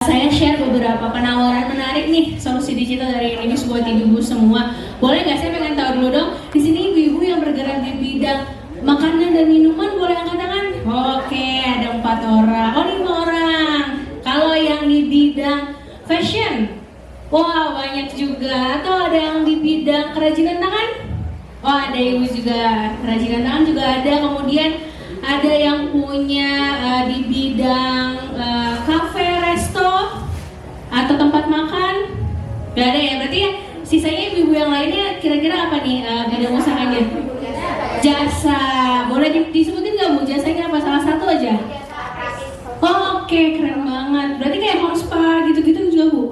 saya share beberapa penawaran menarik nih solusi digital dari Inibis buat ibu-ibu semua. Boleh nggak, saya pengen tahu dulu dong. Di sini ibu-ibu yang bergerak di bidang makanan dan minuman boleh angkat tangan? Oke, ada 4 orang. Oh, 5 orang. Kalau yang di bidang fashion, wah banyak juga. Atau ada yang di bidang kerajinan tangan? Oh, ada ibu juga. Kerajinan tangan juga ada. Kemudian ada yang punya di bidang kafe, resto, atau tempat makan. Gak ada ya? Berarti ya sisanya ibu-ibu yang lainnya kira-kira apa nih bidang usahanya? Jasa. Boleh disebutin nggak Bu? Jasanya apa? Salah satu aja? Oh, oke, keren banget. Berarti kayak home spa gitu-gitu juga Bu?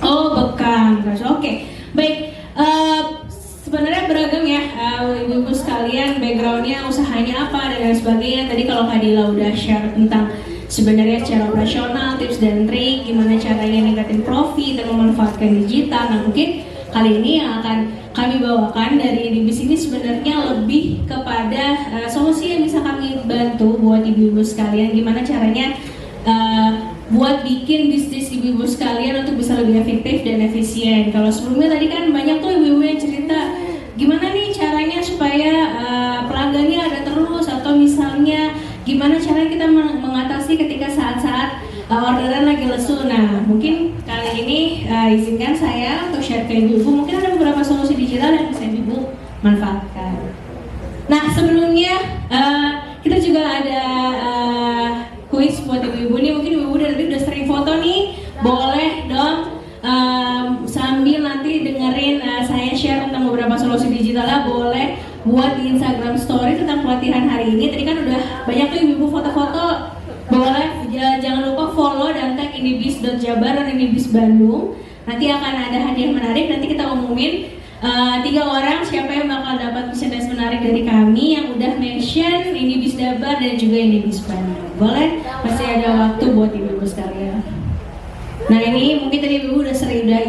Oh, bekam. Oke, baik. Sebenarnya beragam ya ibu-ibu sekalian, backgroundnya, usahanya apa dan lain sebagainya. Tadi kalau Kak Dila udah share tentang sebenarnya secara operasional, tips dan trik, gimana caranya ningkatin profit dan memanfaatkan digital. Nah, mungkin kali ini yang akan kami bawakan dari Inibis ini sebenarnya lebih kepada solusi yang bisa kami bantu buat ibu-ibu sekalian, gimana caranya buat bikin bisnis ibu-ibu sekalian untuk bisa lebih efektif dan efisien. Kalau sebelumnya tadi kan banyak tuh ibu-ibu yang cerita gimana nih caranya supaya pelanggannya ada terus, atau misalnya gimana caranya kita mengatasi ketika saat-saat orderan lagi lesu. Nah, mungkin kali ini izinkan saya untuk share ke ibu-ibu. Mungkin ada beberapa solusi digital yang bisa ibu manfaatkan. Nah, sebelumnya kita juga ada kuis buat ibu-ibu nih. Mungkin ibu-ibu dari udah sering foto nih, boleh dong sambil nanti dengerin saya share tentang beberapa solusi digitalnya, boleh buat di Instagram story tentang pelatihan hari ini. Tadi kan udah banyak tuh ibu-ibu foto-foto, boleh jangan lupa follow dan tag inibis.jabar dan Inibis Bandung. Nanti akan ada hadiah menarik, nanti kita umumin 3 orang siapa yang bakal dapat merchandise menarik dari kami yang udah mention Inibis Jabar dan juga Inibis Bandung. Boleh, masih ada waktu buat ibu-ibu sekalian. Nah, ini mungkin tadi ibu udah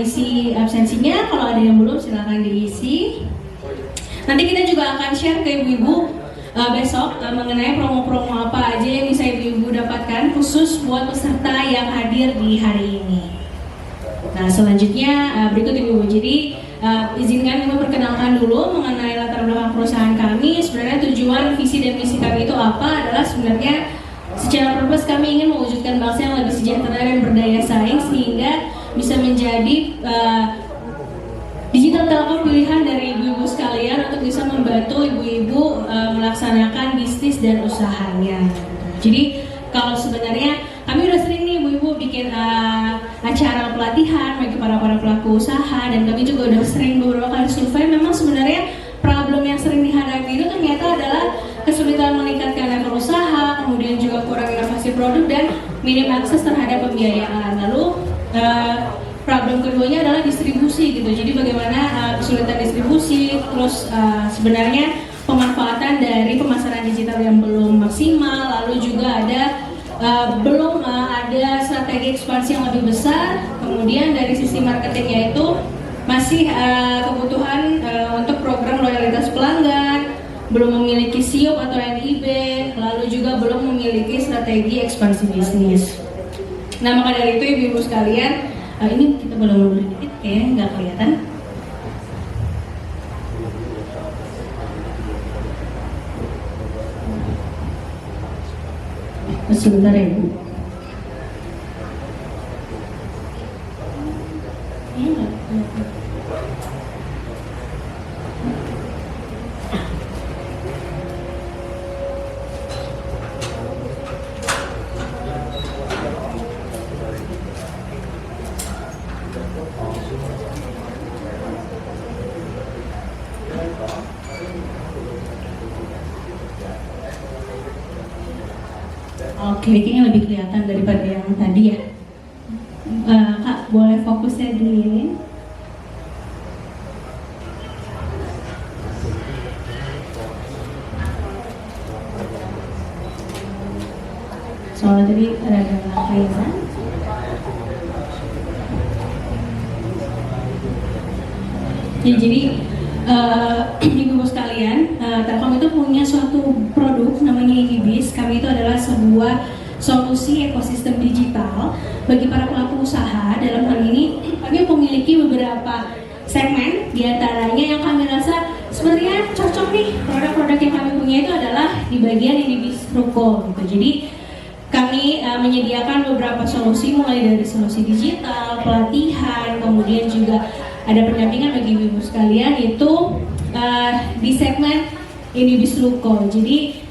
isi absensinya. Kalau ada yang belum silakan diisi. Nanti kita juga akan share ke ibu-ibu besok mengenai promo-promo apa aja yang bisa ibu-ibu dapatkan khusus buat peserta yang hadir di hari ini. Nah, selanjutnya berikut ibu-ibu. Jadi izinkan ibu perkenalkan dulu mengenai latar belakang perusahaan kami. Sebenarnya tujuan, visi dan misi kami itu apa adalah sebenarnya secara purpose kami ingin mewujudkan bangsa yang lebih sejahtera dan berdaya saing sehingga bisa menjadi digital telkom pilihan dari ibu-ibu sekalian untuk bisa membantu ibu-ibu melaksanakan bisnis dan usahanya. Jadi kalau sebenarnya kami udah sering nih ibu-ibu bikin acara pelatihan bagi para pelaku usaha, dan kami juga udah sering beberapa kali survei. Memang sebenarnya problem yang sering dihadapi itu ternyata adalah kesulitan meningkatkan level usaha, kemudian juga kurang inovasi produk dan minim akses terhadap pembiayaan. Lalu problem keduanya adalah distribusi gitu. Jadi bagaimana kesulitan distribusi, terus sebenarnya pemanfaatan dari pemasaran digital yang belum maksimal, lalu juga ada belum ada strategi ekspansi yang lebih besar. Kemudian dari sisi marketingnya itu masih kebutuhan untuk program loyalitas pelanggan, belum memiliki SEO atau NIB, lalu juga belum memiliki strategi ekspansi bisnis. Nah, maka dari itu ibu-ibu sekalian, ini kita boleh mundur dikit, kayaknya nggak kelihatan. Sebentar ya Bu. Oke, kayaknya lebih kelihatan daripada yang tadi ya. Kak, boleh fokusnya di ini? Soalnya tadi ada kaitan. Ya, jadi ibu-ibu sekalian, Telkom itu punya suatu produk namanya Inibis. Kami itu adalah sebuah solusi ekosistem digital digital bagi para pelaku usaha. Dalam hal ini kami memiliki beberapa segmen, diantaranya yang kami rasa sebenarnya cocok nih, produk-produk yang kami punya itu adalah di bagian Indibis Ruko gitu. Jadi kami menyediakan beberapa solusi, mulai dari solusi digital, pelatihan, kemudian juga ada pendampingan bagi ibu sekalian itu di segmen Indibis Ruko. Jadi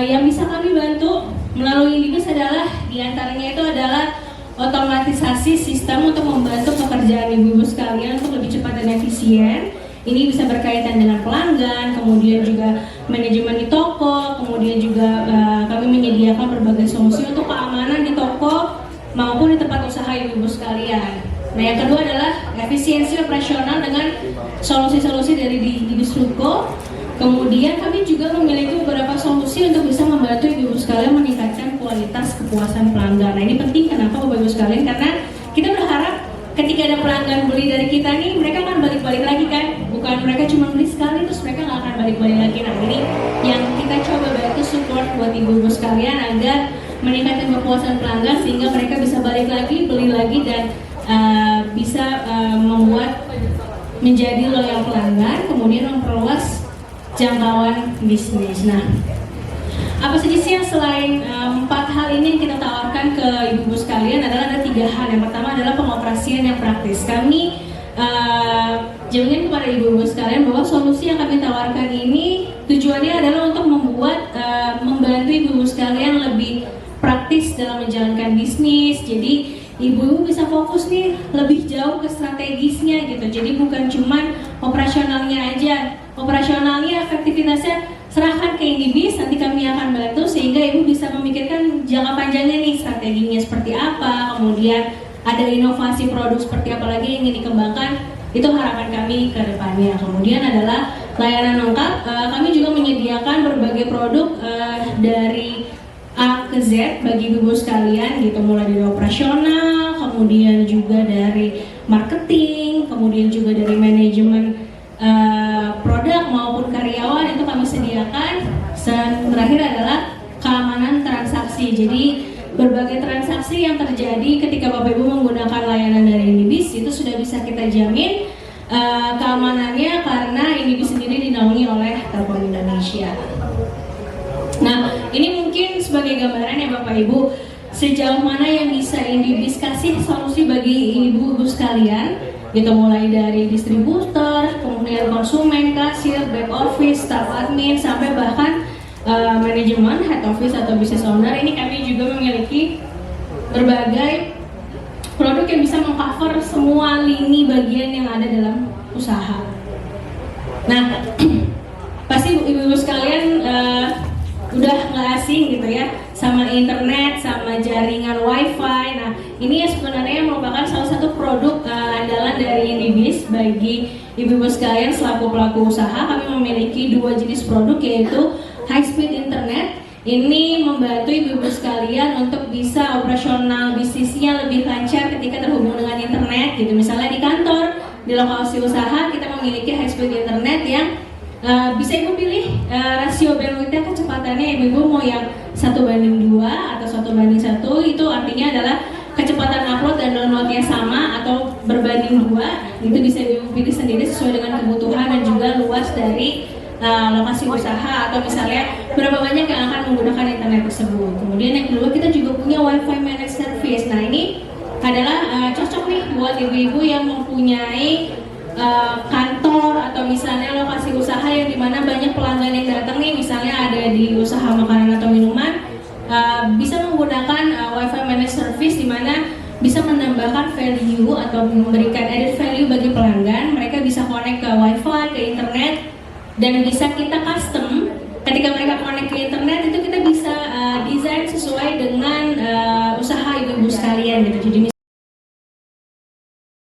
yang bisa kami bantu melalui Indibis adalah diantaranya itu adalah otomatisasi sistem untuk membantu pekerjaan ibu-ibu sekalian untuk lebih cepat dan efisien. Ini bisa berkaitan dengan pelanggan, kemudian juga manajemen di toko, kemudian juga kami menyediakan berbagai solusi untuk keamanan di toko maupun di tempat usaha ibu-ibu sekalian. Nah, yang kedua adalah efisiensi operasional dengan solusi-solusi dari Indibis Ruko. Kemudian kami juga memiliki beberapa solusi untuk bisa membantu ibu-ibu sekalian meningkatkan kualitas kepuasan pelanggan. Nah, ini penting kenapa Bapak Ibu sekalian? Karena kita berharap ketika ada pelanggan beli dari kita nih, mereka akan balik-balik lagi kan? Bukan mereka cuma beli sekali terus mereka nggak akan balik-balik lagi. Nah, ini yang kita coba bantu support buat ibu-ibu sekalian agar meningkatkan kepuasan pelanggan sehingga mereka bisa balik lagi, beli lagi dan bisa membuat menjadi loyal pelanggan, kemudian memperluas jangkauan bisnis. Nah, apa saja sih yang selain 4 hal ini yang kita tawarkan ke ibu-ibu sekalian adalah ada 3 hal. Yang pertama adalah pengoperasian yang praktis. Kami jawabin kepada ibu-ibu sekalian bahwa solusi yang kami tawarkan ini tujuannya adalah untuk membantu ibu-ibu sekalian lebih praktis dalam menjalankan bisnis. Jadi ibu-ibu bisa fokus nih lebih jauh ke strategisnya gitu. Jadi bukan cuman operasionalnya aja. Operasionalnya, efektivitasnya serahkan ke Indibis, nanti kami akan bantu sehingga ibu bisa memikirkan jangka panjangnya nih, strateginya seperti apa, kemudian ada inovasi produk seperti apa lagi yang ingin dikembangkan, itu harapan kami ke depannya. Kemudian adalah layanan lengkap, kami juga menyediakan berbagai produk dari A ke Z bagi ibu sekalian gitu, mulai dari operasional, kemudian juga dari marketing, kemudian juga dari manajemen produk maupun karyawan itu kami sediakan. Dan terakhir adalah keamanan transaksi. Jadi berbagai transaksi yang terjadi ketika Bapak Ibu menggunakan layanan dari Indibis itu sudah bisa kita jamin keamanannya karena Indibis sendiri dinaungi oleh Telkom Indonesia. Nah, ini mungkin sebagai gambaran ya Bapak Ibu, sejauh mana yang bisa Indibis kasih solusi bagi ibu-ibu sekalian, gitu, mulai dari distributor, kemudian konsumen, kasir, back office, staff admin, sampai bahkan manajemen, head office atau business owner. Ini kami juga memiliki berbagai produk yang bisa mengcover semua lini bagian yang ada dalam usaha. Nah, pasti ibu-ibu sekalian udah nggak asing gitu ya sama internet, sama jaringan wifi. Nah, ini sebenarnya merupakan salah satu produk andalan dari Indibis bagi ibu-ibu sekalian selaku pelaku usaha. Kami memiliki 2 jenis produk, yaitu high speed internet. Ini membantu ibu-ibu sekalian untuk bisa operasional bisnisnya lebih lancar ketika terhubung dengan internet gitu. Misalnya di kantor, di lokasi usaha kita memiliki high speed internet yang bisa ibu pilih rasio bandwidthnya, kecepatannya ibu-ibu mau yang 1:2 atau 1:1. Itu artinya adalah kecepatan upload dan downloadnya sama atau berbanding 2. Itu bisa ibu pilih sendiri sesuai dengan kebutuhan dan juga luas dari lokasi usaha atau misalnya berapa banyak yang akan menggunakan internet tersebut. Kemudian yang kedua, kita juga punya wifi managed service. Nah, ini adalah cocok nih buat ibu-ibu yang mempunyai kantor atau misalnya lokasi usaha yang dimana banyak pelanggan yang datang nih, misalnya ada di usaha makanan atau minuman, bisa menggunakan wifi managed service dimana bisa menambahkan value atau memberikan added value bagi pelanggan. Mereka bisa connect ke wifi, ke internet, dan bisa kita custom